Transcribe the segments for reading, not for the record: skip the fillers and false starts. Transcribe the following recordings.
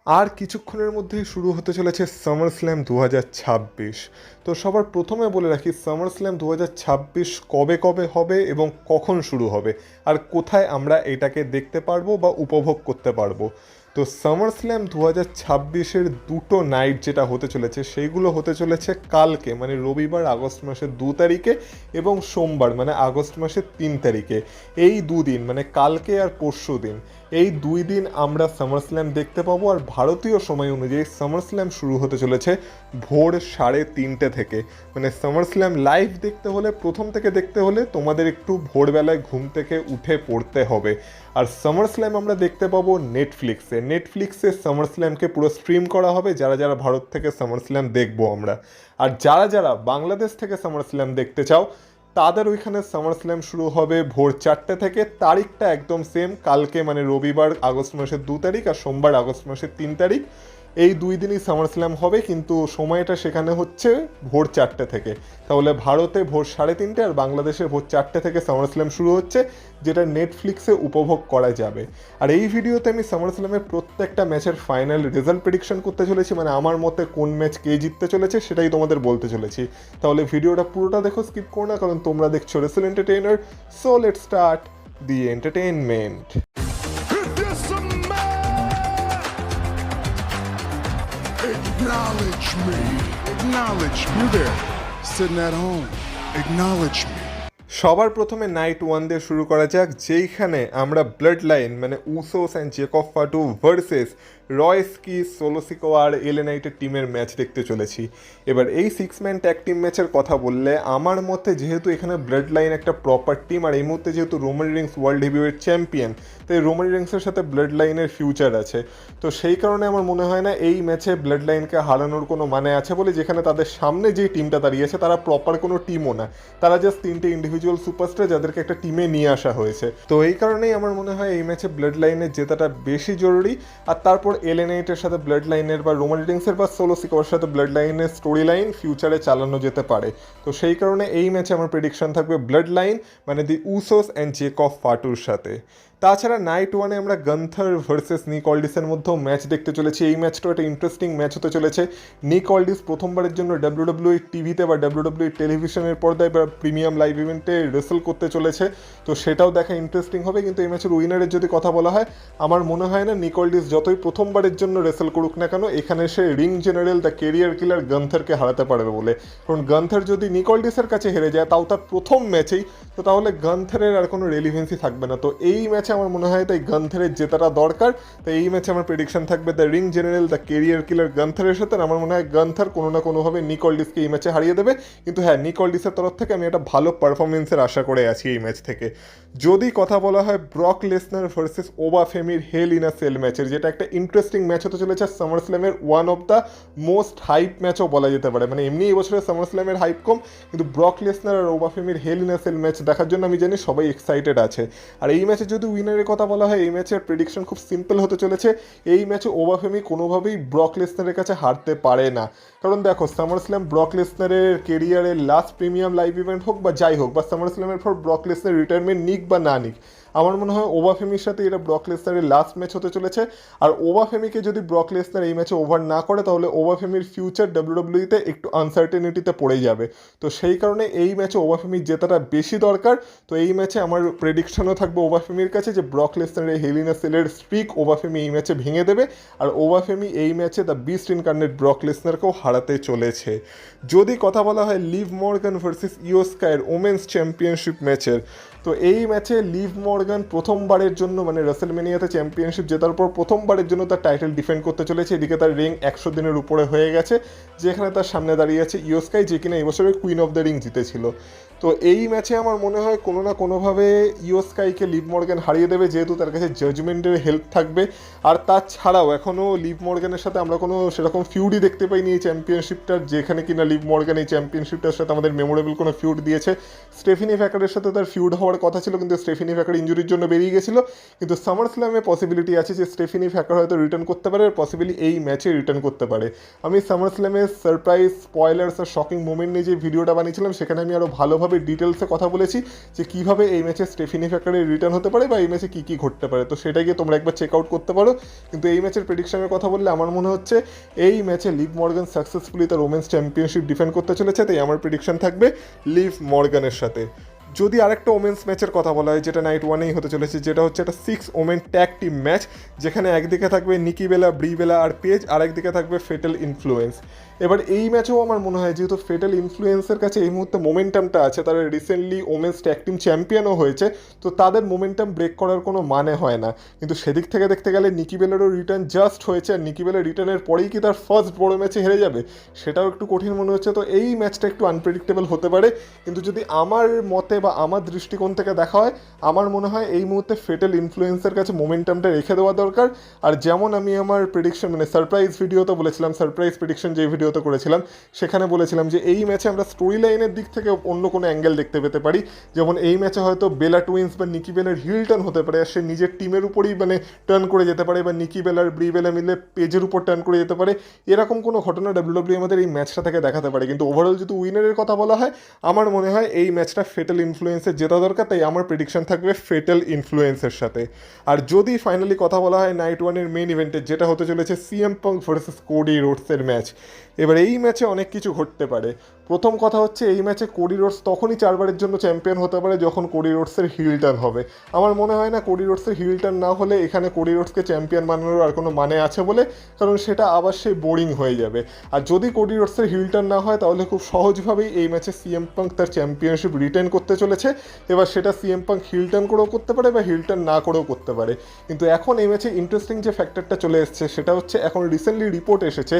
আর কিছুক্ষণের মধ্যেই শুরু হতে চলেছে সামার স্ল্যাম 2026। তো সবার প্রথমে বলে রাখি সামার স্ল্যাম 2026 কবে কবে হবে এবং কখন শুরু হবে আর কোথায় আমরা এটাকে দেখতে পারবো বা উপভোগ করতে পারবো। তো সামার স্ল্যাম 2026-এর দুটো নাইট যেটা হতে চলেছে সেইগুলো হতে চলেছে কালকে মানে রবিবার আগস্ট মাসের 2 তারিখে এবং সোমবার মানে আগস্ট মাসের 3 তারিখে। এই দুদিন মানে কালকে আর পরশু দিন, এই 2 দিন আমরা সামার স্ল্যাম দেখতে পাবো। আর ভারতীয় সময় অনুযায়ী সামার স্ল্যাম শুরু হতে চলেছে ভোর 3:30 থেকে। মানে সামার স্ল্যাম লাইভ দেখতে হলে, প্রথম থেকে দেখতে হলে তোমাদের একটু ভোরবেলায় ঘুম থেকে উঠে পড়তে হবে। আর সামার স্ল্যাম আমরা দেখতে পাবো নেটফ্লিক্সে সামার স্ল্যামকে পুরো স্ট্রিম করা হবে, যারা যারা ভারত থেকে সামার স্ল্যাম দেখবো আমরা। আর যারা যারা বাংলাদেশ থেকে সামার স্ল্যাম দেখতে চাও তাদের ওইখানে সামার স্ল্যাম শুরু হবে ভোর 4টে থেকে। তারিখটা একদম সেম, কালকে মানে রবিবার আগস্ট মাসের 2 তারিখ আর সোমবার আগস্ট মাসের 3 তারিখ। এই 2 দিনই সামার স্ল্যাম হবে, কিন্তু সময়টা সেখানে হচ্ছে ভোর 4টে থেকে। তাহলে ভারতে ভোর 3:30 আর বাংলাদেশে ভোর 4টে থেকে সামার স্ল্যাম শুরু হচ্ছে, যেটা নেটফ্লিক্সে উপভোগ করা যাবে। আর এই ভিডিওতে আমি সামার স্ল্যামের প্রত্যেকটা ম্যাচের ফাইনাল রেজাল্ট প্রেডিকশন করতে চলেছি, মানে আমার মতে কোন ম্যাচ কে জিততে চলেছে সেটাই তোমাদের বলতে চলেছি। তাহলে ভিডিওটা পুরোটা দেখো, স্কিপ করো না, কারণ তোমরা দেখছো wrestle entertainer. So let's start the entertainment. Acknowledge me. Acknowledge me. You there, sitting at home. Acknowledge me. সবার প্রথমে নাইট 1 দিয়ে শুরু করা যাক, যেইখানে আমরা ব্লাড লাইন মানে Usos and Jacob Fatu versus রয়স্কি, সোলোসিকো আর এলএ নাইটের টিমের ম্যাচ দেখতে চলেছি। এবার এই 6 ম্যান ট্যাগ টিম ম্যাচের কথা বললে আমার মতে যেহেতু এখানে ব্লাড লাইন একটা প্রপার টিম, আর এই মুহূর্তে যেহেতু Roman Rings world heavyweight champion, তাই রোমান রিংসের সাথে ব্লাড লাইনের ফিউচার আছে। তো সেই কারণে আমার মনে হয় না এই ম্যাচে ব্লাড লাইনকে হারানোর কোনো মানে আছে বলে, যেখানে তাদের সামনে যে টিমটা দাঁড়িয়েছে তারা প্রপার কোনো টিমও না, তারা জাস্ট 3টে ইন্ডিভিজুয়াল সুপারস্টার যাদেরকে একটা টিমে নিয়ে আসা হয়েছে। তো এই কারণেই আমার মনে হয় এই ম্যাচে ব্লাড লাইনের জেতাটা বেশি জরুরি। আর তারপর এলএ নাইটের সাথে ব্লাড লাইনের বা রোমান রিংসের বা সোলোসিকোর সাথে ব্লাড লাইনের স্টোরি লাইন ফিউচারে চালানো যেতে পারে। তো সেই কারণে এই ম্যাচে আমার প্রেডিকশন থাকবে ব্লাড লাইন মানে দি উসোস অ্যান্ড জেকব ফাটুর সাথে। তাছাড়া নাইট 1-এ আমরা গান্থার ভার্সেস নিক অল্ডিসের মধ্যেও ম্যাচ দেখতে চলেছি। এই ম্যাচটাও একটা ইন্টারেস্টিং ম্যাচ হতে চলেছে। নিক অল্ডিস প্রথমবারের জন্য ডাব্লিউডাব্লিউই টিভিতে বা ডাব্লিউডাব্লিউই টেলিভিশনের পর্দায় বা প্রিমিয়াম লাইভ ইভেন্টে রেসল করতে চলেছে, তো সেটাও দেখা ইন্টারেস্টিং হবে। কিন্তু এই ম্যাচের উইনারের যদি কথা বলা হয়, আমার মনে হয় না নিক অল্ডিস যতই প্রথমবারের জন্য রেসল করুক না কেন এখানে সে রিং জেনারেল দ্য কেরিয়ার কিলার গান্থারকে হারাতে পারবে বলে। কারণ গান্থার যদি নিক অল্ডিসের কাছে হেরে যায়, তাও তার প্রথম ম্যাচেই, তো তাহলে গান্থারের আর কোনো রেলিভেন্সি থাকবে না। তো এই ম্যাচে আমার মনে হয় তাই গান্থারের জেতাটা দরকার। তাই এই ম্যাচে আমার প্রেডিকশন থাকবে the ring general the career killer গান্থারের সাথে। আমার মনে হয় গান্থার কোনো না কোনোভাবে নিক অল্ডিসকে এই ম্যাচে হারিয়ে দেবে। কিন্তু হ্যাঁ, নিক অল্ডিসের তরফ থেকে আমি একটা ভালো পারফরমেন্সের আশা করে আছি এই ম্যাচ থেকে। যদি কথা বলা হয় ব্রক লেসনার ভার্সেস ওবা ফেমির হেল ইন আ সেল ম্যাচের, যেটা একটা ইন্টারেস্টিং ম্যাচ হতে চলেছে, সামার স্ল্যামের one of the most hype ম্যাচও বলা যেতে পারে। মানে এমনি এই বছরের সামার স্ল্যামের হাইপ কম, কিন্তু ব্রক লেসনার আর ওবা ফেমির hell in a cell match দেখার জন্য আমি জানি সবাই এক্সাইটেড আছে। আর এই ম্যাচে যদি উইনারের কথা বলা হয়, এই ম্যাচের প্রেডিকশন খুব সিম্পল হতে চলেছে। এই ম্যাচে ওবা ফেমি কোনোভাবেই ব্রক লেসনারের কাছে হারতে পারে না। কারণ দেখো, সামার স্ল্যাম ব্রক লেসনারের কেরিয়ারের লাস্ট প্রিমিয়াম লাইভ ইভেন্ট হোক বা যাই হোক, বা সামার স্ল্যামের পর ব্রক লেসনার রিটায়ারমেন্ট নিক বা না নিক, আমার মনে হয় ওবা ফেমির সাথে এটা ব্রক লেসনারের লাস্ট ম্যাচ হতে চলেছে। আর ওবা ফেমিকে যদি ব্রক লেসনার এই ম্যাচে ওভার না করে, তাহলে ওবা ফেমির ফিউচার ডাব্লিউডাব্লিউইতে একটু আনসার্টেনিটিতে পড়ে যাবে। তো সেই কারণে এই ম্যাচে ওবা ফেমির জেতাটা বেশি দরকার। তো এই ম্যাচে আমার প্রেডিকশনও থাকবে ওবা ফেমির কাছে যে ব্রক লেসনারের হেল ইন আ সেলের স্ট্রিক ওবা ফেমি এই ম্যাচে ভেঙে দেবে। আর ওবা ফেমি এই ম্যাচে দ্য বিস্ট ইনকার্নেট ব্রক লেসনারকেও হারাতে চলেছে। যদি কথা বলা হয় লিভ মর্গান ভার্সেস ইও স্কাইয়ের ওমেন্স চ্যাম্পিয়নশিপ ম্যাচের, তো এই ম্যাচে লিভ মর্গান প্রথমবারের জন্য মানে রেসলমেনিয়াতে চ্যাম্পিয়নশিপ জেতার পর প্রথমবারের জন্য তার টাইটেল ডিফেন্ড করতে চলেছে। এদিকে তার রিং 100 দিনের উপরে হয়ে গেছে, যেখানে তার সামনে দাঁড়িয়ে আছে ইও স্কাই, যে কিনা এই বছরের কুইন অফ দ্য রিং জিতেছিল। তো এই ম্যাচে আমার মনে হয় কোনো না কোনোভাবে ইও স্কাইকে লিভ মর্গান হারিয়ে দেবে, যেহেতু তার কাছে জাজমেন্টের হেল্প থাকবে। আর তাছাড়াও এখনও লিভ মর্গানের সাথে আমরা কোনো সেরকম ফিউডই দেখতে পাইনি এই চ্যাম্পিয়নশিপটার, যেখানে কিনা লিভ মর্গান এই চ্যাম্পিয়নশিপটার সাথে আমাদের মেমোরেবল কোনো ফিউড দিয়েছে। স্টেফিনি ফ্যাকারের সাথে তার ফিউড হওয়ার কথা ছিল, কিন্তু স্টেফিনি ফ্যাকার ইঞ্জুরির জন্য বেরিয়ে গেছিল। কিন্তু সামার স্ল্যামে পসিবিলিটি আছে যে স্টেফিনি ফ্যাকার হয়তো রিটার্ন করতে পারে, আর পসিবিলি এই ম্যাচে রিটার্ন করতে পারে। আমি সামার স্ল্যামে সারপ্রাইজ স্পয়লার্স আর শকিং মোমেন্ট নিয়ে যে ভিডিওটা বানিয়েছিলাম, সেখানে আমি আরও ভালোভাবে বিশালভাবে ডিটেলসে কথা বলেছি যে কীভাবে এই ম্যাচে স্টেফিনি ফ্যাকারের রিটার্ন হতে পারে বা এই ম্যাচে কী কী ঘটতে পারে, তো সেটা গিয়ে তোমরা একবার চেক আউট করতে পারো। কিন্তু এই ম্যাচের প্রেডিকশনের কথা বললে আমার মনে হচ্ছে এই ম্যাচে লিভ মর্গান সাকসেসফুলি তার ওমেন্স চ্যাম্পিয়নশিপ ডিফেন্ড করতে চলেছে, তাই আমার প্রেডিকশন থাকবে লিভ মর্গানের সাথে। যদি আরেকটা ওমেন্স ম্যাচের কথা বলা হয় যেটা নাইট ওয়ানেই হতে চলেছে, যেটা হচ্ছে একটা 6 ওমেন ট্যাগ টিম ম্যাচ, যেখানে একদিকে থাকবে নিকি বেলা, ব্রি বেলা আর পেজ, আর একদিকে থাকবে ফেটাল ইনফ্লুয়েন্স। এবার এই ম্যাচেও আমার মনে হয় যেহেতু ফেটাল ইনফ্লুয়েন্সের কাছে এই মুহূর্তে মোমেন্টামটা আছে, তারা রিসেন্টলি ওমেন্স ট্যাগ টিম চ্যাম্পিয়নও হয়েছে, তো তাদের মোমেন্টাম ব্রেক করার কোনো মানে হয় না। কিন্তু সেদিক থেকে দেখতে গেলে নিকি বেলারও রিটার্ন জাস্ট হয়েছে, আর নিকি বেলার রিটার্নের পরেই কি তার ফার্স্ট বড় ম্যাচে হেরে যাবে, সেটাও একটু কঠিন মনে হচ্ছে। তো এই ম্যাচটা একটু আনপ্রেডিক্টেবল হতে পারে, কিন্তু যদি আমার মতে বা আমার দৃষ্টিকোণ থেকে দেখা হয়, আমার মনে হয় এই মুহূর্তে ফেটাল ইনফ্লুয়েন্সের কাছে মোমেন্টামটা রেখে দেওয়া দরকার। আর যেমন আমি আমার প্রেডিকশন মানে সারপ্রাইজ ভিডিওতে বলেছিলাম, সারপ্রাইজ প্রেডিকশন যে ভিডিওতে করেছিলাম সেখানে বলেছিলাম যে এই ম্যাচে আমরা স্টোরি লাইনের দিক থেকে অন্য কোনো অ্যাঙ্গেল দেখতে পেতে পারি, যেমন এই ম্যাচে হয়তো বেলা টুইন্স বা নিকি বেলার হিল টার্ন হতে পারে, আর সে নিজের টিমের উপরেই মানে টার্ন করে যেতে পারে, বা নিকি বেলার ব্রি বেলা মিলে পেজের উপর টার্ন করে যেতে পারে, এরকম কোনো ঘটনা ডাব্লিউডাব্লিউ আমাদের এই ম্যাচটা থেকে দেখাতে পারে। কিন্তু ওভারঅল যদি উইনারের কথা বলা হয়, আমার মনে হয় এই ম্যাচটা ফেটাল ইনফ্লুয়েন্সের জেতা দরকার, তাই আমার প্রেডিকশন থাকবে ফেটাল ইনফ্লুয়েন্সের সাথে। আর যদি ফাইনালি কথা বলা হয় নাইট ওয়ানের মেইন ইভেন্টের, যেটা হতে চলেছে সিএম পাঙ্ক ভার্সেস কোডি রোডসের ম্যাচ, এবার এই ম্যাচে অনেক কিছু ঘটতে পারে। প্রথম কথা হচ্ছে এই ম্যাচে কোডি রোডস তখনই 4 বারের জন্য চ্যাম্পিয়ন হতে পারে যখন কোডি রোডসের হিল টার্ন হবে। আমার মনে হয় না কোডি রোডসের হিল টার্ন না হলে এখানে কোডি রোডসকে চ্যাম্পিয়ন বানানোর আর কোনো মানে আছে বলে, কারণ সেটা আবার সেই বোরিং হয়ে যাবে। আর যদি কোডি রোডসের হিল টার্ন না হয় তাহলে খুব সহজভাবেই এই ম্যাচে সিএম পাঙ্ক তার চ্যাম্পিয়নশিপ রিটেন করতে চলেছে। এবার সেটা সিএম পাঙ্ক হিল টার্ন করেও করতে পারে বা হিল টার্ন না করেও করতে পারে। কিন্তু এখন এই ম্যাচে ইন্টারেস্টিং যে ফ্যাক্টরটা চলে এসছে সেটা হচ্ছে এখন রিসেন্টলি রিপোর্ট এসেছে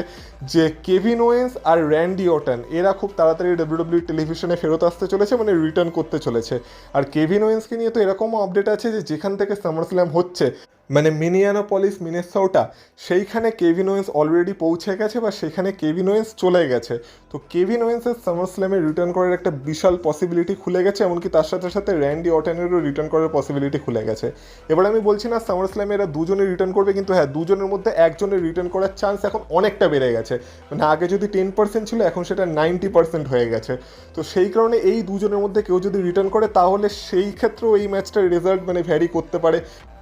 যে কেভিন ওয়েন্স আর র্যান্ডি অর্টন এরা খুব তাড়াতাড়ি ডাব্লিউডাব্লিউ টেলিভিশনে ফেরত আসতে চলেছে, মানে রিটার্ন করতে চলেছে। আর কেভিন ওয়েন্সকে নিয়ে তো এরকমও আপডেট আছে যে যেখান থেকে সামার স্ল্যাম হচ্ছে, মানে মিনিয়ানাপলিস মিনেসোটা, সেইখানে কেভিন ওয়েন্স অলরেডি পৌঁছে গেছে বা সেখানে কেভিন ওয়েন্স চলে গেছে। তো কেভিন ওয়েন্সের সামার স্ল্যামে রিটার্ন করার একটা বিশাল পসিবিলিটি খুলে গেছে, এমনকি তার সাথে সাথে র্যান্ডি অর্টনেরও রিটার্ন করার পসিবিলিটি খুলে গেছে। এবার আমি বলছি না সামার স্ল্যামে এরা দুজনে রিটার্ন করবে, কিন্তু হ্যাঁ দুজনের মধ্যে একজনের রিটার্ন করার চান্স এখন অনেকটা বেড়ে গেছে। মানে আগে যদি 10% ছিল এখন সেটা 90% হয়ে গেছে। তো সেই কারণে এই দুজনের মধ্যে কেউ যদি রিটার্ন করে তাহলে সেই ক্ষেত্রেও এই ম্যাচটার রেজাল্ট মানে ভ্যারি করতে পারে।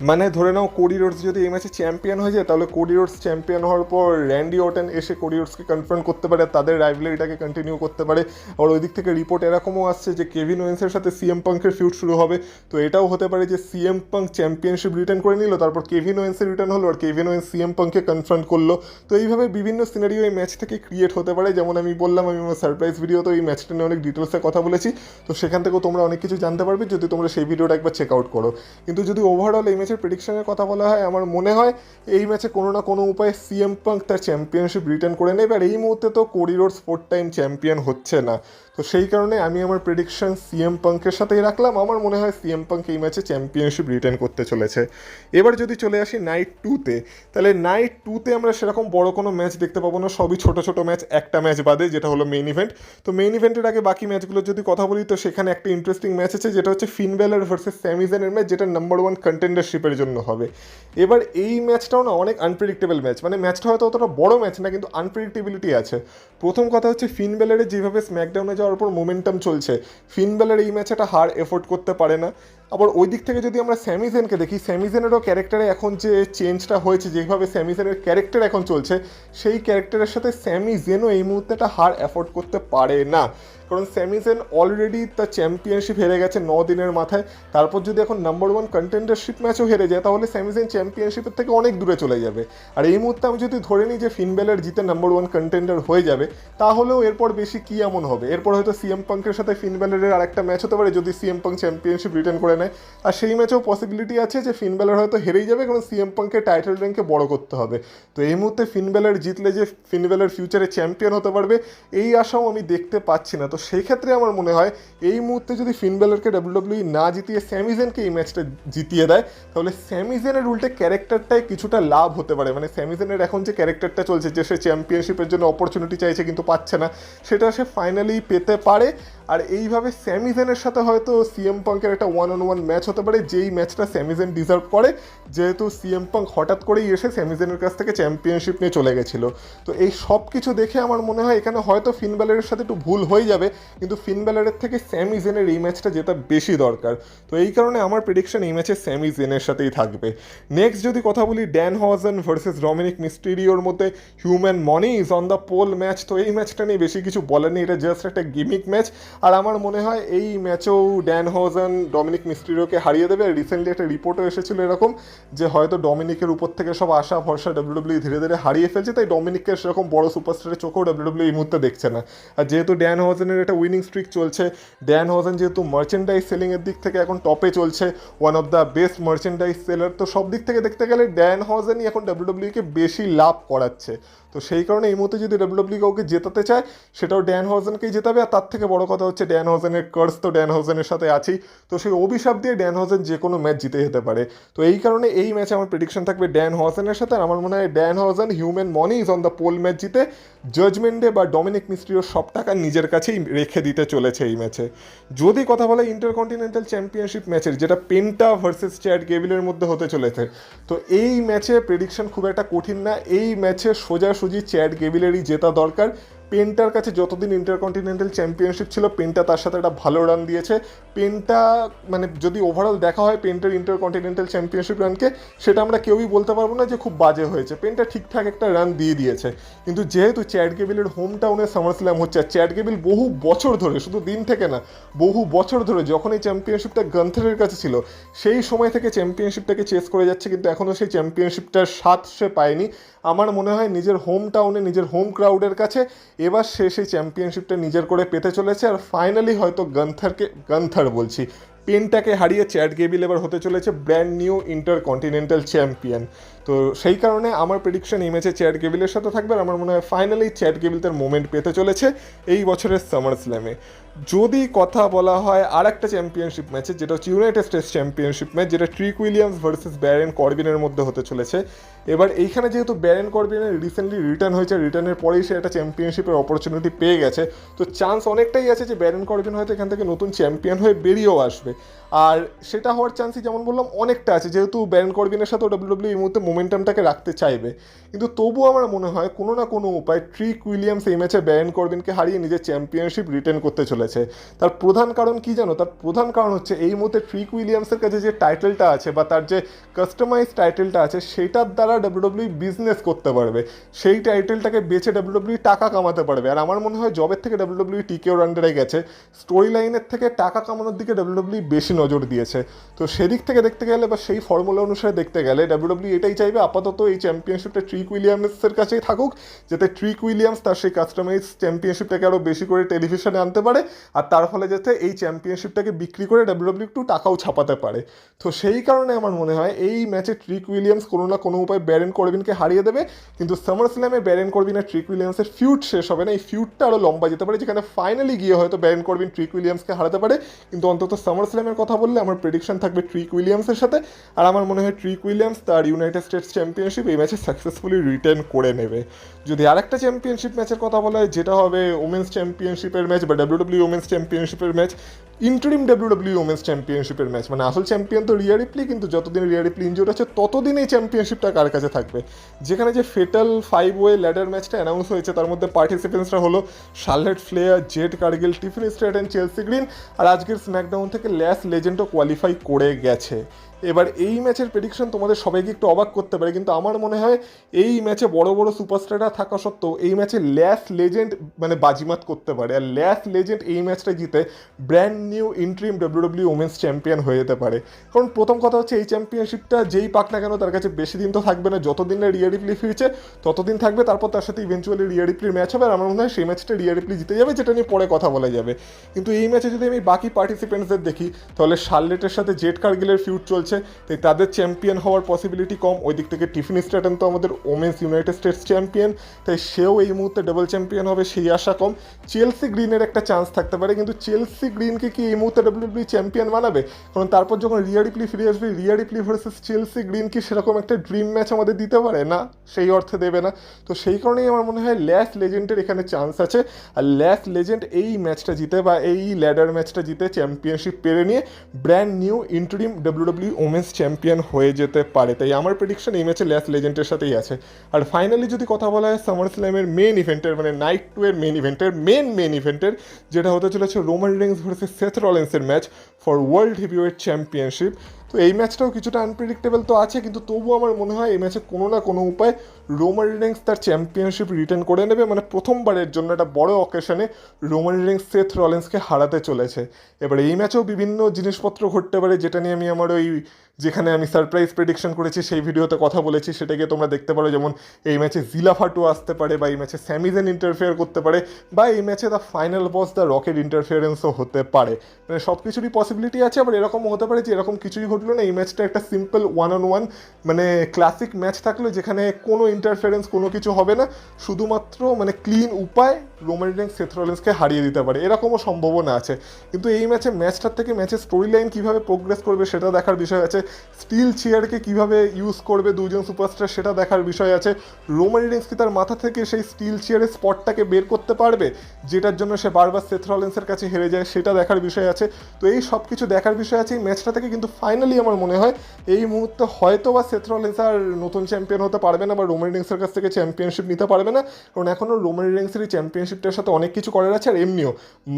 মানে ধরে নাও কোডি রোডস যদি এই ম্যাচে চ্যাম্পিয়ন হয়ে যায়, তাহলে কোডি রোডস চ্যাম্পিয়ন হওয়ার পর র্যান্ডি অর্টন এসে কোডি রোডসকে কনফ্রন্ট করতে পারে, তাদের রাইভেলারিটাকে কন্টিনিউ করতে পারে। আর ওই দিক থেকে রিপোর্ট এরকমও আসছে যে কেভিন ওয়েন্সের সাথে সিএম পাঙ্কের ফিউড শুরু হবে। তো এটাও হতে পারে যে সিএম পাঙ্ক চ্যাম্পিয়নশিপ রিটার্ন করে নিল, তারপর কেভিন ওয়েন্সের রিটার্ন হলো আর কেভিন ওয়েন্স সিএম পাঙ্ককে কনফ্রন্ট করলো। তো এইভাবে বিভিন্ন সিনারিও এই ম্যাচ থেকে ক্রিয়েট হতে পারে। যেমন আমি বললাম, আমি আমার সারপ্রাইজ ভিডিওতে এই ম্যাচটা নিয়ে অনেক ডিটেলসে কথা বলেছি, তো সেখান থেকেও তোমরা অনেক কিছু জানতে পারবে যদি তোমরা সেই ভিডিওটা একবার চেক আউট করো। কিন্তু যদি ওভারঅল এই ম্যাচের প্রেডিকশনের কথা বলা হয়, আমার মনে হয় এই ম্যাচে কোনো না কোনো উপায়ে সিএম পাঙ্ক তার চ্যাম্পিয়নশিপ রিটার্ন করে নেবে। আর এই মুহূর্তে তো কোডি রোডস 4 টাইম চ্যাম্পিয়ন হচ্ছে না, তো সেই কারণে আমি আমার প্রেডিকশন সিএম পাঙ্কের সাথেই রাখলাম। আমার মনে হয় সিএম পাঙ্ক এই ম্যাচে চ্যাম্পিয়নশিপ রিটার্ন করতে চলেছে। এবার যদি চলে আসি নাইট 2-তে, তাহলে নাইট 2-তে আমরা সেরকম বড় কোনো ম্যাচ দেখতে পাবো না, সবই ছোট ছোট ম্যাচ, একটা ম্যাচ বাদে যেটা হলো মেইন ইভেন্ট। তো মেইন ইভেন্টের আগে বাকি ম্যাচগুলোর যদি কথা বলি, তো সেখানে একটা ইন্টারেস্টিং ম্যাচ আছে যেটা হচ্ছে ফিন ব্যালার ভার্সেস স্যামি জানের ম্যাচ, যেটা নাম্বার 1 কন্টেন্ডারশিপের জন্য হবে। এবার এই ম্যাচটাও না অনেক আনপ্রেডিক্টেবল ম্যাচ, মানে ম্যাচটা হয়তো অতটা বড় ম্যাচ না কিন্তু আনপ্রেডিক্টেবিলিটি আছে। প্রথম কথা হচ্ছে ফিন ব্যালারের যেভাবে স্ম্যাকডাউনে যাওয়ার পর মোমেন্টাম চলছে, ফিন ব্যালার এই ম্যাচে একটা হার এফোর্ড করতে পারে না। আবার ওই দিক থেকে যদি আমরা স্যামিজেনকে দেখি, স্যামিজেনেরও ক্যারেক্টারে এখন যে চেঞ্জটা হয়েছে, যেভাবে স্যামিজেনের ক্যারেক্টার এখন চলছে, সেই ক্যারেক্টারের সাথে স্যামিজেনও এই মুহূর্তে একটা হার অ্যাফোর্ড করতে পারে না। কারণ স্যামিজেন অলরেডি তার চ্যাম্পিয়নশিপ হেরে গেছে 9 দিনের মাথায়, তারপর যদি এখন নাম্বার 1 কন্টেন্ডারশিপ ম্যাচও হেরে যায় তাহলে স্যামিজেন চ্যাম্পিয়নশিপের থেকে অনেক দূরে চলে যাবে। আর এই মুহূর্তে আমি যদি ধরে নিই যে ফিন ব্যালার জিতে নাম্বার 1 কন্টেন্ডার হয়ে যাবে, তাহলেও এরপর বেশি কী এমন হবে, এরপর হয়তো সিএম পাঙ্কের সাথে ফিন ব্যালারের আরেকটা ম্যাচ হতে পারে যদি সিএম পাঙ্ক চ্যাম্পিয়নশিপ রিটার্ন করে নেয়। আর সেই ম্যাচেও পসিবিলিটি আছে যে ফিন ব্যালার হয়তো হেরেই যাবে, কারণ সিএম পাঙ্কে টাইটেল র্যাঙ্কে বড় করতে হবে। তো এই মুহূর্তে ফিন ব্যালার জিতলে যে ফিন ব্যালার ফিউচারে চ্যাম্পিয়ন হতে পারবে, এই আশাও আমি দেখতে পাচ্ছি না। তো সেই ক্ষেত্রে আমার মনে হয় এই মুহূর্তে যদি ফিন ব্যালারকে ডাব্লিউডাব্লিউ না জিতিয়ে স্যামিজেনকে এই ম্যাচটা জিতিয়ে দেয়, তাহলে স্যামিজেনের উল্টে ক্যারেক্টারটায় কিছুটা লাভ হতে পারে। মানে স্যামিজেনের এখন যে ক্যারেক্টারটা চলছে, যে সে চ্যাম্পিয়নশিপের জন্য অপরচুনিটি চাইছে কিন্তু পাচ্ছে না, সেটা সে ফাইনালি পেতে পারে। আর এইভাবে স্যামি জেনের সাথে হয়তো সিএম পাঙ্কের একটা 1-on-1 ম্যাচ হতে পারে, যেই ম্যাচটা স্যামি জেন ডিজার্ভ করে, যেহেতু সিএম পাঙ্ক হঠাৎ করেই এসে স্যামি জেনের কাছ থেকে চ্যাম্পিয়নশিপ নিয়ে চলে গেছিলো। তো এই সব কিছু দেখে আমার মনে হয় এখানে হয়তো ফিন ব্যালরের সাথে একটু ভুল হয়ে যাবে, কিন্তু ফিন ব্যালরের থেকে স্যামি জেনের এই ম্যাচটা জেতা বেশি দরকার। তো এই কারণে আমার প্রেডিকশন এই ম্যাচে স্যামি জেনের সাথেই থাকবে। নেক্সট যদি কথা বলি, ড্যান হজন ভার্সেস ডমিনিক মিস্টেরিওর মধ্যে human money is on the pole match. তো এই ম্যাচটা নিয়ে বেশি কিছু বলার নেই, এটা জাস্ট একটা গিমিক ম্যাচ। আর আমার মনে হয় এই ম্যাচেও ড্যান হজন ডমিনিক মিস্টেরিওকে হারিয়ে দেবে। রিসেন্টলি একটা রিপোর্টও এসেছিল এরকম যে হয়তো ডমিনিকের উপর থেকে সব আশা ভরসা ডাব্লিউডাব্লিউ ধীরে ধীরে হারিয়ে ফেলছে, তাই ডমিনিককে সেরকম বড় সুপারস্টারের চোখেও ডাব্লিউডাব্লিউ এই মুহূর্তে দেখছে না। আর যেহেতু ড্যান হজেনের একটা উইনিং স্ট্রিক চলছে, ড্যান হজন যেহেতু মার্চেন্ডাইজ সেলিংয়ের দিক থেকে এখন টপে চলছে, one of the best merchandise seller, তো সব দিক থেকে দেখতে গেলে ড্যান হজেনই এখন ডাব্লিউডাব্লিউকে বেশি লাভ করাচ্ছে। তো সেই কারণে এই মুহূর্তে যদি ডাব্লিউডাব্লিউ কাউকে জেতাতে চায় সেটাও ড্যান হজেনকেই জেতাবে। আর তার থেকে বড় কথা হচ্ছে ড্যান হজেনের কার্স তো ড্যান হজেনের সাথে আছেই, তো সেই অভিশাপ দিয়ে ড্যান হজেন যে কোনো ম্যাচ জিতে যেতে পারে। তো এই কারণে এই ম্যাচে আমার প্রেডিকশন থাকবে ড্যান হজেনের সাথে। আর আমার মনে হয় ড্যান হজেন human money is on the pole match জিতে জাজমেন্ট ডে বা ডমিনিক মিস্ট্রিওর সব টাকা নিজের কাছেই রেখে দিতে চলেছে এই ম্যাচে। যদি কথা বলে ইন্টারকন্টিনেন্টাল চ্যাম্পিয়নশিপ ম্যাচের, যেটা পেন্টা ভার্সেস চ্যাড গেবিলের মধ্যে হতে চলেছে, তো এই ম্যাচে প্রেডিকশন খুব একটা কঠিন না। এই ম্যাচে সোজাসুজি চ্যাড গেবিলেরই জেতা দরকার। পেন্টার কাছে যতদিন ইন্টারকন্টিনেন্টাল চ্যাম্পিয়নশিপ ছিল, পেন্টা তার সাথে একটা ভালো রান দিয়েছে। পেন্টা মানে যদি ওভারঅল দেখা হয় পেন্টার ইন্টারকন্টিনেন্টাল চ্যাম্পিয়নশিপ রানকে, সেটা আমরা কেউই বলতে পারবো না যে খুব বাজে হয়েছে। পেন্টা ঠিকঠাক একটা রান দিয়ে দিয়েছে। কিন্তু যেহেতু চ্যাড গেবিলের হোম টাউনে সামারস্ল্যাম হচ্ছে, আর চ্যাড গেবিল বহু বছর ধরে, শুধু দিন থেকে না, বহু বছর ধরে যখন এই চ্যাম্পিয়নশিপটা গান্থারের কাছে ছিল সেই সময় থেকে চ্যাম্পিয়নশিপটাকে চেস করে যাচ্ছে, কিন্তু এখনও সেই চ্যাম্পিয়নশিপটার স্বাদ সে পায়নি। আমার মনে হয় নিজের হোম টাউনে নিজের হোম ক্রাউডের কাছে এবার সে সেই চ্যাম্পিয়নশিপটা নিজের করে পেতে চলেছে। আর ফাইনালি হয়তো গান্থার বলছি, পেনটাকে হারিয়ে চ্যাড গেবিল এবার হতে চলেছে ব্র্যান্ড নিউ ইন্টারকন্টিনেন্টাল চ্যাম্পিয়ন। তো সেই কারণে আমার প্রেডিকশন এই ম্যাচে চ্যাড গেবিলের সাথে থাকবে। আর আমার মনে হয় ফাইনালি চ্যাড গেবিল তার মোমেন্ট পেতে চলেছে এই বছরের সামার স্ল্যামে। যদি কথা বলা হয় আর একটা চ্যাম্পিয়নশিপ ম্যাচে, যেটা হচ্ছে ইউনাইটেড স্টেটস চ্যাম্পিয়নশিপ ম্যাচ, যেটা ট্রিক উইলিয়ামস ভার্সেস ব্যারেন কর্বিনের মধ্যে হতে চলেছে। এবার এইখানে যেহেতু ব্যারেন কর্বিনের রিসেন্টলি রিটার্ন হয়েছে, রিটার্নের পরেই সে একটা চ্যাম্পিয়নশিপের অপরচুনিটি পেয়ে গেছে, তো চান্স অনেকটাই আছে যে ব্যারেন কর্বিন হয়তো এখান থেকে নতুন চ্যাম্পিয়ন হয়ে বেরিয়েও আসবে। আর সেটা হওয়ার চান্সই যেমন বললাম অনেকটা আছে, যেহেতু ব্যারেন কর্বিনের সাথেও ডাব্লিউডাব্লিউ এই মুহূর্তে মোমেন্টামটাকে রাখতে চাইবে। কিন্তু তবুও আমার মনে হয় কোনো না কোনো উপায় ট্রিক উইলিয়ামস এই ম্যাচে ব্যারেন কর্বিনকে হারিয়ে নিজের চ্যাম্পিয়নশিপ রিটেন করতে চলেছে। তার প্রধান কারণ কি জানো? তার প্রধান কারণ হচ্ছে এই মুহূর্তে ট্রিক উইলিয়ামসের কাছে যে টাইটেলটা আছে বা তার যে কাস্টমাইজ টাইটেলটা আছে, সেটার দ্বারা ডাব্লিউডাব্লিউ বিজনেস করতে পারবে, সেই টাইটেলটাকে বেচে ডাব্লিউডাব্লিউ টাকা কামাতে পারবে। আর আমার মনে হয় জবের থেকে ডাব্লিউডাব্লিউ টিকেওর আন্ডারে গেছে, স্টোরি লাইনের থেকে টাকা কামানোর দিকে ডাব্লিউডাব্লিউ বেশি নজর দিয়েছে। তো সেদিক থেকে দেখতে গেলে বা সেই ফর্মুলা অনুসারে দেখতে গেলে ডাব্লিউডাব্লিউ এটাই চাইবে আপাতত এই চ্যাম্পিয়নশিপটা ট্রিক উইলিয়ামসের কাছেই থাকুক, যাতে ট্রিক উইলিয়ামস তার সেই কাস্টমাইজ চ্যাম্পিয়নশিপটাকে আরও বেশি করে টেলিভিশনে আনতে পারে, আর তার ফলে যাতে এই চ্যাম্পিয়নশিপটাকে বিক্রি করে ডাব্লিউডাব্লিউ একটু টাকাও ছাপাতে পারে। তো সেই কারণে আমার মনে হয় এই ম্যাচে ট্রিক উইলিয়ামস কোনো না কোনো উপায় ব্যারেন কর্বিনকে হারিয়ে দেবে। কিন্তু সামার স্ল্যামে ব্যারেন কর্বিন আর ট্রিক উইলিয়ামসের ফিউড শেষ হবে না, এই ফিউডটা আরও লম্বা যেতে পারে, যেখানে ফাইনালি গিয়ে হয়তো ব্যারেন কর্বিন ট্রিক উইলিয়ামসকে হারাতে পারে। কিন্তু অন্তত সামার স্ল্যামের কথা বললে আমার প্রেডিকশন থাকবে ট্রিক উইলিয়ামসের সাথে। আর আমার মনে হয় ট্রিক উইলিয়ামস তার ইউনাইটেড স্টেটস চ্যাম্পিয়নশিপ এই ম্যাচে সাকসেসফুলি রিটের্ন করে নেবে। যদি আরেকটা চ্যাম্পিয়নশিপ ম্যাচের কথা বলা হয়, যেটা হবে ওমেন্স চ্যাম্পিয়নশিপের ম্যাচ বা ডাব্লিউডাব্লিউ ওমেন্স চ্যাম্পিয়নশিপের ম্যাচ, ইন্টারিম ডাব্লিউডাব্লিউ ওমেন্স চ্যাম্পিয়নশিপের ম্যাচ, মানে আসল চ্যাম্পিয়ন তো রিয়া রিপ্লি, কিন্তু যতদিন রিয়া রিপ্লি ইনজুর আছে ততদিন এই চ্যাম্পিয়নশিপটা কার কাছে থাকবে। যেখানে যে ফেটাল 5-ওয়ে ল্যাডার ম্যাচটা অ্যানাউন্স হয়েছে, তার মধ্যে পার্টিসিপেন্টসরা হলো Charlotte Flair, Jade Cargill, Tiffany Stratton, Chelsea Green, আর আজকের স্ম্যাকডাউন থেকে ল্যাস লেজেন্ডও কোয়ালিফাই করে গেছে। এবার এই ম্যাচের প্রেডিকশন তোমাদের সবাইকে একটু অবাক করতে পারে, কিন্তু আমার মনে হয় এই ম্যাচে বড় বড় সুপারস্টাররা থাকা সত্ত্বেও এই ম্যাচে ল্যাস লেজেন্ড মানে বাজিমাত করতে পারে, আর ল্যাস লেজেন্ড এই ম্যাচটা জিতে brand new interim WWE women's champion হয়ে যেতে পারে। কারণ প্রথম কথা হচ্ছে এই চ্যাম্পিয়নশিপটা যেই পাক না কেন তার কাছে বেশি দিন তো থাকবে না, যতদিন না রিয়া রিপ্লি ফিরছে ততদিন থাকবে, তারপর তার সাথে ইভেন্চুয়ালি রিয়া রিপ্লির ম্যাচ হবে। আর আমার মনে হয় সেই ম্যাচটা রিয়া রিপ্লি জিতে যাবে, যেটা নিয়ে পরে কথা বলা যাবে। কিন্তু এই ম্যাচে যদি আমি বাকি পার্টিসিপেন্টসদের দেখি, তাহলে শার্লেটের সাথে জেড কার্গিলের ফিউড চলছে, চলছে, তাই তাদের চ্যাম্পিয়ন হওয়ার পসিবিলিটি কম। ওই দিক থেকে টিফিনি স্ট্র্যাটন তো আমাদের ওমেন্স ইউনাইটেড স্টেটস চ্যাম্পিয়ন, তাই সেও এই মুহূর্তে ডাবল চ্যাম্পিয়ন হবে সেই আশা কম। চেলসি গ্রিনের একটা চান্স থাকতে পারে, কিন্তু চেলসি গ্রিনকে কি এই মুহূর্তে ডাব্লিউডাব্লিউ চ্যাম্পিয়ন বানাবে? কারণ তারপর যখন রিয়া রিপ্লি ফিরে আসবে, Riya Ripley versus Chelsea green কি সেরকম একটা ড্রিম ম্যাচ আমাদের দিতে পারে? না, সেই অর্থে দেবে না। তো সেই কারণেই আমার মনে হয় ল্যাস লেজেন্ডের এখানে চান্স আছে। আর ল্যাস লেজেন্ড এই ম্যাচটা জিতে বা এই ল্যাডার ম্যাচটা জিতে চ্যাম্পিয়নশিপ পেরে নিয়ে brand new interim WWE women's champion হয়ে যেতে পারে। তাই আমার প্রেডিকশন এই ম্যাচে ল্যাস লেজেন্ডের সাথেই আছে। আর ফাইনালি যদি কথা বলা হয় সামার স্ল্যামের মেন ইভেন্টের, মানে নাইট 2 এর মেন ইভেন্টের যেটা হতে চলেছে রোমান রেইন্স ভার্সেস সেথ রলিন্সের match for world heavyweight championship. তো এই ম্যাচটাও কিছুটা আনপ্রেডিক্টেবল তো আছে, কিন্তু তবুও আমার মনে হয় এই ম্যাচে কোনো না কোনো উপায় রোমান রেইন্স তার চ্যাম্পিয়নশিপ রিটার্ন করে নেবে। মানে প্রথমবারের জন্য একটা বড় অকেশনে রোমান রেইন্স সেথ রলিন্সকে হারাতে চলেছে। এবার এই ম্যাচেও বিভিন্ন জিনিসপত্র ঘটতে পারে, যেটা নিয়ে আমি আমার ওই যেখানে আমি সারপ্রাইজ প্রেডিকশন করেছি সেই ভিডিওতে কথা বলেছি, সেটাকে তোমরা দেখতে পারো। যেমন এই ম্যাচে জিলা ফাটু আসতে পারে, বা এই ম্যাচে স্যামিজেন ইন্টারফেয়ার করতে পারে, বা এই ম্যাচে the final boss the rocket ইন্টারফিয়ারেন্সও হতে পারে। মানে সব কিছুরই পসিবিলিটি আছে। আবার এরকমও হতে পারে যে এরকম কিছুই ঘটলো না, এই ম্যাচটা একটা সিম্পল 1-on-1 মানে ক্লাসিক ম্যাচ থাকলো, যেখানে কোনো ইন্টারফিয়ারেন্স কোনো কিছু হবে না, শুধুমাত্র মানে ক্লিন উপায় রোমান রেইন্স সেথ রলিন্সকে হারিয়ে দিতে পারে, এরকমও সম্ভাবনা আছে। কিন্তু এই ম্যাচটার থেকে ম্যাচের স্টোরি লাইন কীভাবে প্রোগ্রেস করবে সেটা দেখার বিষয় আছে। স্টিল চেয়ারকে কীভাবে ইউজ করবে দুজন সুপারস্টার সেটা দেখার বিষয় আছে। রোমান রেইন্স কি তার মাথা থেকে সেই স্টিল চেয়ারের স্পটটাকে বের করতে পারবে, যেটার জন্য সে বারবার সেথ রলিন্সের কাছে হেরে যায়, সেটা দেখার বিষয় আছে। তো এই সব কিছু দেখার বিষয় আছে এই ম্যাচটা থেকে। কিন্তু ফাইনালি আমার মনে হয় এই মুহূর্তে হয়তো বা সেথ রলিন্স আর নতুন চ্যাম্পিয়ন হতে পারবে না, বা রোমান রেইন্সের কাছ থেকে চ্যাম্পিয়নশিপ নিতে পারবে না, কারণ এখনও রোমান রেইন্সের এই চ্যাম্পিয়নশিপটার সাথে অনেক কিছু করার আছে। আর এমনিও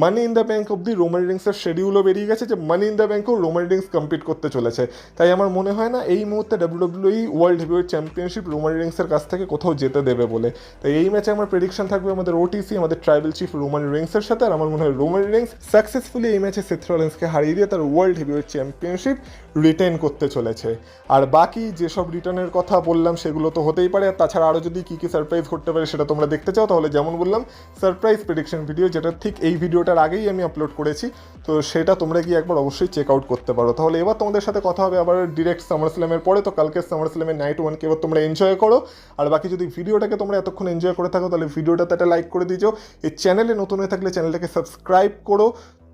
মানি ইন দ্য ব্যাংক অব্দি রোমান রেইন্সের শিডিউলও বেরিয়ে গেছে যে মানি ইন দ্য ব্যাংকেও রোমান রেইন্স কম্পিট করতে চলেছে। তাই আমার মনে হয় না এই মুহূর্তে WWE world heavyweight championship Roman রেইন্সের কাছ থেকে কোথাও যেতে দেবে বলে। তাই এই ম্যাচে আমার প্রেডিকশন থাকবে আমাদের ওটিসি, আমাদের ট্রাইবাল চিফ রোমান রেইন্সের সাথে। আর আমার মনে হয় রোমান রেইন্স সাকসেসফুলি এই ম্যাচে সেথ রলিন্সকে হারিয়ে দিয়ে তার ওয়ার্ল্ড হেভিওয়েট চ্যাম্পিয়নশিপ রিটেন করতে চলেছে। আর বাকি যেসব রিটার্নের কথা বললাম সেগুলো তো হতেই পারে। আর তাছাড়া আরও যদি কী কী সারপ্রাইজ ঘটতে পারে সেটা তোমরা দেখতে চাও, তাহলে যেমন বললাম সারপ্রাইজ প্রেডিকশন ভিডিও, যেটা ঠিক এই ভিডিওটার আগেই আমি আপলোড করেছি, তো সেটা তোমরা গিয়ে একবার অবশ্যই চেক আউট করতে পারো। তাহলে এবার তোমাদের সাথে কথা হবে আবার ডিরেক্ট সামার স্ল্যামের পরে। তো কালকে সামার স্ল্যামের নাইট 1কে এবার তোমরা এনজয় করো। আর বাকি যদি ভিডিওটাকে তোমরা এতক্ষণ এনজয় করে থাকো তাহলে ভিডিওটাতে একটা লাইক করে দিও। এই চ্যানেলে নতুন হয়ে থাকলে চ্যানেলটাকে সাবস্ক্রাইব করো।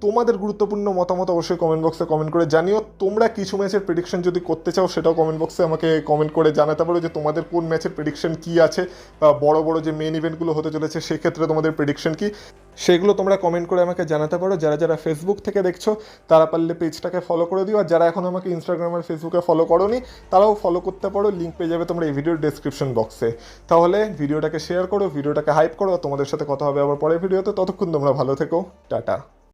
তোমাদের গুরুত্বপূর্ণ মতামত অবশ্যই কমেন্ট বক্সে কমেন্ট করে জানিও। তোমরা কিছু ম্যাচের প্রেডিকশন যদি করতে চাও সেটাও কমেন্ট বক্সে আমাকে কমেন্ট করে জানাতে পারো যে তোমাদের কোন ম্যাচের প্রেডিকশন কী আছে, বা বড় বড় যে মেন ইভেন্টগুলো হতে চলেছে সেক্ষেত্রে তোমাদের প্রেডিকশন কী, সেগুলো তোমরা কমেন্ট করে আমাকে জানাতে পারো। যারা যারা ফেসবুক থেকে দেখছো তারা পারলে পেজটাকে ফলো করে দিও। আর যারা এখন আমাকে ইনস্টাগ্রাম আর ফেসবুকে ফলো করোনি তারাও ফলো করতে পারো, লিঙ্ক পেয়ে যাবে তোমরা এই ভিডিওর ডেসক্রিপশন বক্সে। তাহলে ভিডিওটাকে শেয়ার করো, ভিডিওটাকে হাইপ করো। তোমাদের সাথে কথা হবে আবার পরের ভিডিওতে। ততক্ষণ তোমরা ভালো থেকো, টাটা।